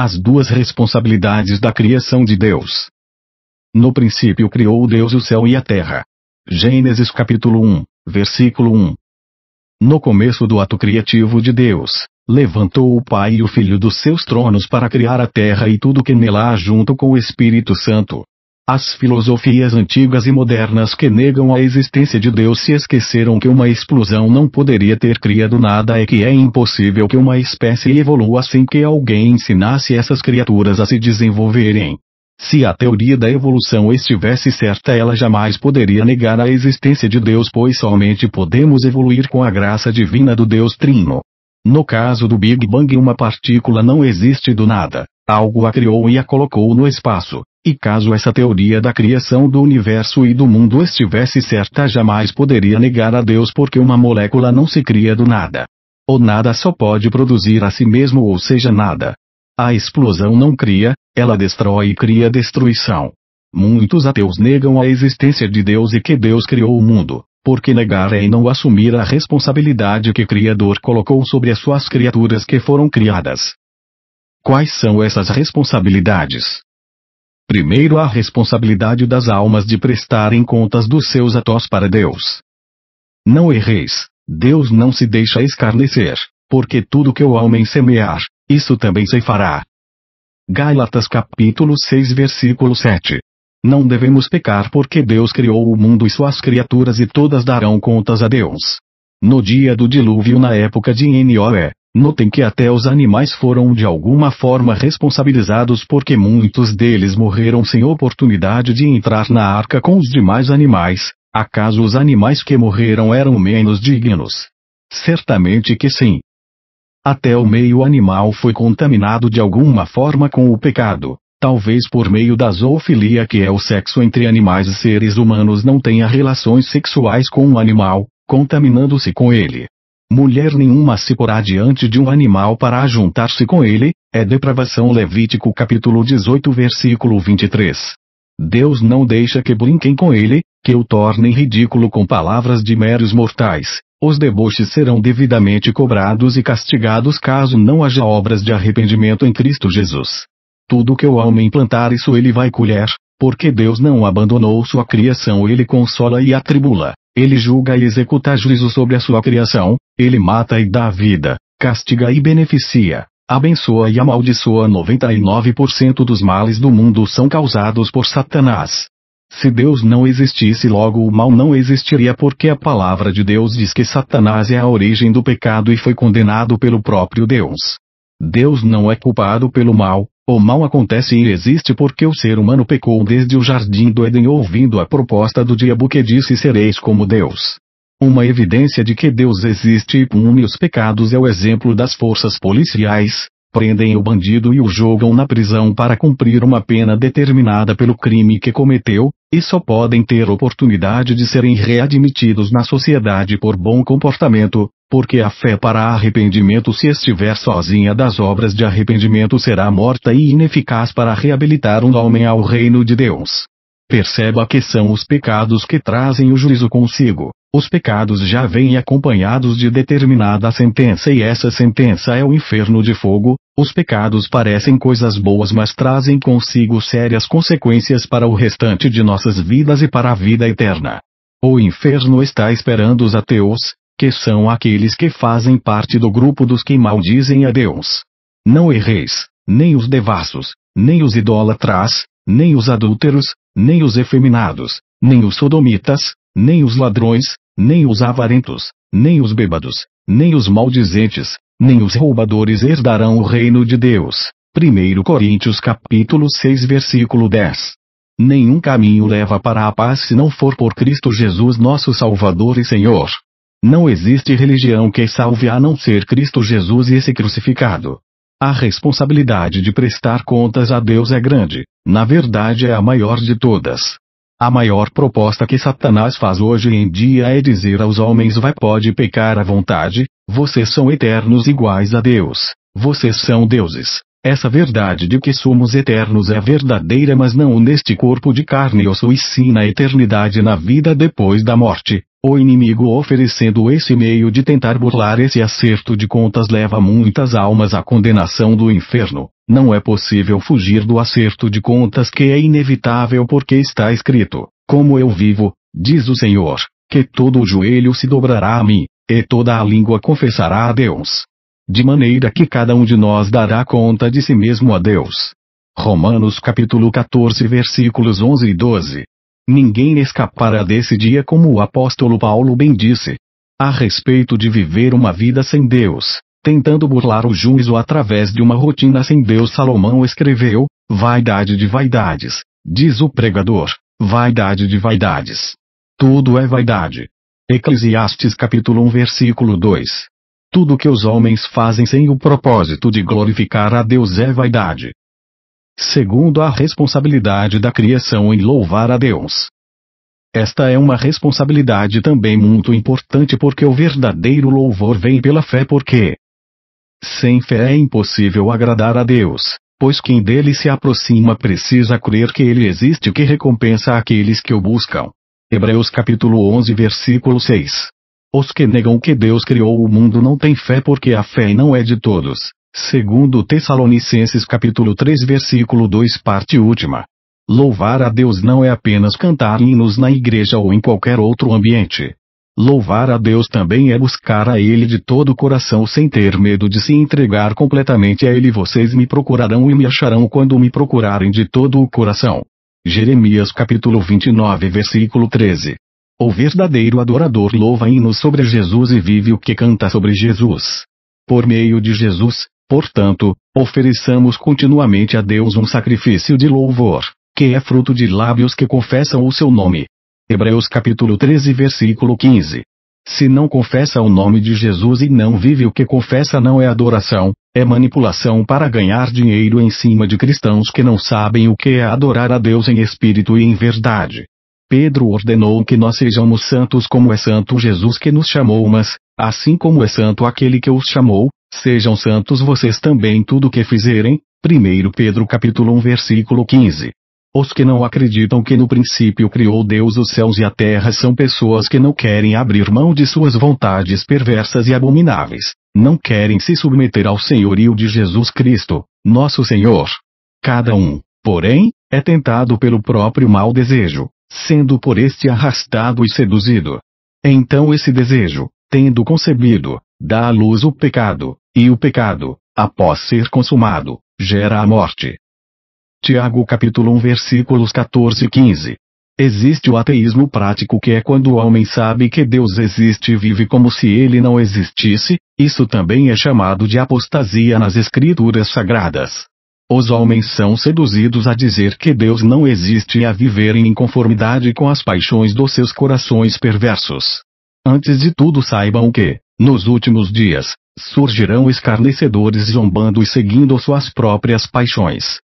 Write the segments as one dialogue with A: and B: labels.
A: As duas responsabilidades da criação de Deus. No princípio criou Deus o céu e a terra. Gênesis capítulo 1, versículo 1. No começo do ato criativo de Deus, levantou o Pai e o Filho dos seus tronos para criar a terra e tudo que nela há junto com o Espírito Santo. As filosofias antigas e modernas que negam a existência de Deus se esqueceram que uma explosão não poderia ter criado nada e que é impossível que uma espécie evolua sem que alguém ensinasse essas criaturas a se desenvolverem. Se a teoria da evolução estivesse certa, ela jamais poderia negar a existência de Deus, pois somente podemos evoluir com a graça divina do Deus Trino. No caso do Big Bang, uma partícula não existe do nada, algo a criou e a colocou no espaço. E caso essa teoria da criação do universo e do mundo estivesse certa, jamais poderia negar a Deus, porque uma molécula não se cria do nada. O nada só pode produzir a si mesmo, ou seja, nada. A explosão não cria, ela destrói e cria destruição. Muitos ateus negam a existência de Deus e que Deus criou o mundo, porque negar é não assumir a responsabilidade que o Criador colocou sobre as suas criaturas que foram criadas. Quais são essas responsabilidades? Primeiro, a responsabilidade das almas de prestarem contas dos seus atos para Deus. Não erreis, Deus não se deixa escarnecer, porque tudo que o homem semear, isso também se fará. Gálatas capítulo 6 versículo 7. Não devemos pecar, porque Deus criou o mundo e suas criaturas e todas darão contas a Deus. No dia do dilúvio, na época de Noé, notem que até os animais foram de alguma forma responsabilizados, porque muitos deles morreram sem oportunidade de entrar na arca com os demais animais. Acaso os animais que morreram eram menos dignos? Certamente que sim. Até o meio animal foi contaminado de alguma forma com o pecado, talvez por meio da zoofilia, que é o sexo entre animais e seres humanos não tenha relações sexuais com um animal, contaminando-se com ele. Mulher nenhuma se porá diante de um animal para ajuntar-se com ele, é depravação. Levítico capítulo 18 versículo 23. Deus não deixa que brinquem com ele, que o tornem ridículo com palavras de meros mortais. Os deboches serão devidamente cobrados e castigados caso não haja obras de arrependimento em Cristo Jesus. Tudo que o homem plantar, isso ele vai colher, porque Deus não abandonou sua criação. Ele consola e atribula, ele julga e executa juízo sobre a sua criação, ele mata e dá vida, castiga e beneficia, abençoa e amaldiçoa. 99% dos males do mundo são causados por Satanás. Se Deus não existisse, logo o mal não existiria, porque a palavra de Deus diz que Satanás é a origem do pecado e foi condenado pelo próprio Deus. Deus não é culpado pelo mal, o mal acontece e existe porque o ser humano pecou desde o jardim do Éden, ouvindo a proposta do diabo que disse: sereis como Deus. Uma evidência de que Deus existe e pune os pecados é o exemplo das forças policiais. Prendem o bandido e o jogam na prisão para cumprir uma pena determinada pelo crime que cometeu, e só podem ter oportunidade de serem readmitidos na sociedade por bom comportamento, porque a fé para arrependimento, se estiver sozinha das obras de arrependimento, será morta e ineficaz para reabilitar um homem ao reino de Deus. Perceba que são os pecados que trazem o juízo consigo. Os pecados já vêm acompanhados de determinada sentença, e essa sentença é o inferno de fogo. Os pecados parecem coisas boas, mas trazem consigo sérias consequências para o restante de nossas vidas e para a vida eterna. O inferno está esperando os ateus, que são aqueles que fazem parte do grupo dos que maldizem a Deus. Não erreis, nem os devassos, nem os idólatras, nem os adúlteros, nem os efeminados, nem os sodomitas, nem os ladrões, nem os avarentos, nem os bêbados, nem os maldizentes, nem os roubadores herdarão o reino de Deus. 1 Coríntios capítulo 6 versículo 10. Nenhum caminho leva para a paz se não for por Cristo Jesus, nosso Salvador e Senhor. Não existe religião que salve a não ser Cristo Jesus e esse crucificado. A responsabilidade de prestar contas a Deus é grande, na verdade é a maior de todas. A maior proposta que Satanás faz hoje em dia é dizer aos homens: pode pecar à vontade, vocês são eternos iguais a Deus, vocês são deuses. Essa verdade de que somos eternos é verdadeira, mas não neste corpo de carne e osso, e sim na eternidade, na vida depois da morte. O inimigo, oferecendo esse meio de tentar burlar esse acerto de contas, leva muitas almas à condenação do inferno. Não é possível fugir do acerto de contas, que é inevitável, porque está escrito: como eu vivo, diz o Senhor, que todo o joelho se dobrará a mim, e toda a língua confessará a Deus. De maneira que cada um de nós dará conta de si mesmo a Deus. Romanos capítulo 14 versículos 11 e 12. Ninguém escapará desse dia, como o apóstolo Paulo bem disse. A respeito de viver uma vida sem Deus, tentando burlar o juízo através de uma rotina sem Deus, Salomão escreveu: vaidade de vaidades, diz o pregador, vaidade de vaidades. Tudo é vaidade. Eclesiastes capítulo 1 versículo 2. Tudo que os homens fazem sem o propósito de glorificar a Deus é vaidade. Segundo, a responsabilidade da criação em louvar a Deus. Esta é uma responsabilidade também muito importante, porque o verdadeiro louvor vem pela fé, porque sem fé é impossível agradar a Deus, pois quem dele se aproxima precisa crer que ele existe e que recompensa aqueles que o buscam. Hebreus capítulo 11 versículo 6. Os que negam que Deus criou o mundo não têm fé, porque a fé não é de todos. Segundo Tessalonicenses capítulo 3 versículo 2 parte última. Louvar a Deus não é apenas cantar hinos na igreja ou em qualquer outro ambiente. Louvar a Deus também é buscar a Ele de todo o coração, sem ter medo de se entregar completamente a Ele. Vocês me procurarão e me acharão quando me procurarem de todo o coração. Jeremias capítulo 29 versículo 13. O verdadeiro adorador louva hinos sobre Jesus e vive o que canta sobre Jesus. Por meio de Jesus, portanto, ofereçamos continuamente a Deus um sacrifício de louvor, que é fruto de lábios que confessam o seu nome. Hebreus capítulo 13 versículo 15. Se não confessa o nome de Jesus e não vive o que confessa, não é adoração, é manipulação para ganhar dinheiro em cima de cristãos que não sabem o que é adorar a Deus em espírito e em verdade. Pedro ordenou que nós sejamos santos como é santo Jesus que nos chamou, mas, assim como é santo aquele que os chamou, sejam santos vocês também em tudo o que fizerem. 1 Pedro capítulo 1 versículo 15. Os que não acreditam que no princípio criou Deus os céus e a terra são pessoas que não querem abrir mão de suas vontades perversas e abomináveis, não querem se submeter ao senhorio de Jesus Cristo, nosso Senhor. Cada um, porém, é tentado pelo próprio mau desejo, sendo por este arrastado e seduzido. Então esse desejo, tendo concebido, dá à luz o pecado, e o pecado, após ser consumado, gera a morte. Tiago capítulo 1 versículos 14 e 15. Existe o ateísmo prático, que é quando o homem sabe que Deus existe e vive como se ele não existisse. Isso também é chamado de apostasia nas escrituras sagradas. Os homens são seduzidos a dizer que Deus não existe e a viverem em conformidade com as paixões dos seus corações perversos. Antes de tudo, saibam que, nos últimos dias, surgirão escarnecedores zombando e seguindo suas próprias paixões.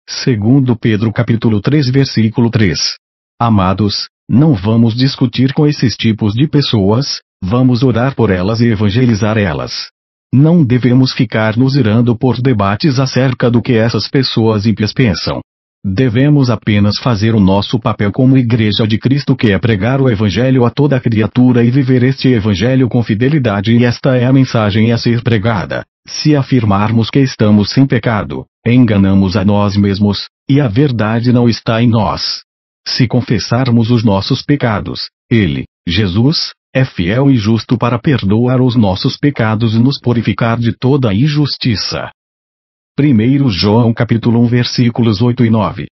A: Segundo Pedro capítulo 3 versículo 3. Amados, não vamos discutir com esses tipos de pessoas, vamos orar por elas e evangelizar elas. Não devemos ficar nos irando por debates acerca do que essas pessoas ímpias pensam. Devemos apenas fazer o nosso papel como Igreja de Cristo, que é pregar o Evangelho a toda criatura e viver este Evangelho com fidelidade, e esta é a mensagem a ser pregada. Se afirmarmos que estamos sem pecado, enganamos a nós mesmos, e a verdade não está em nós. Se confessarmos os nossos pecados, Ele, Jesus, é fiel e justo para perdoar os nossos pecados e nos purificar de toda injustiça. 1 João capítulo 1 versículos 8 e 9.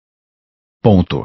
A: Ponto.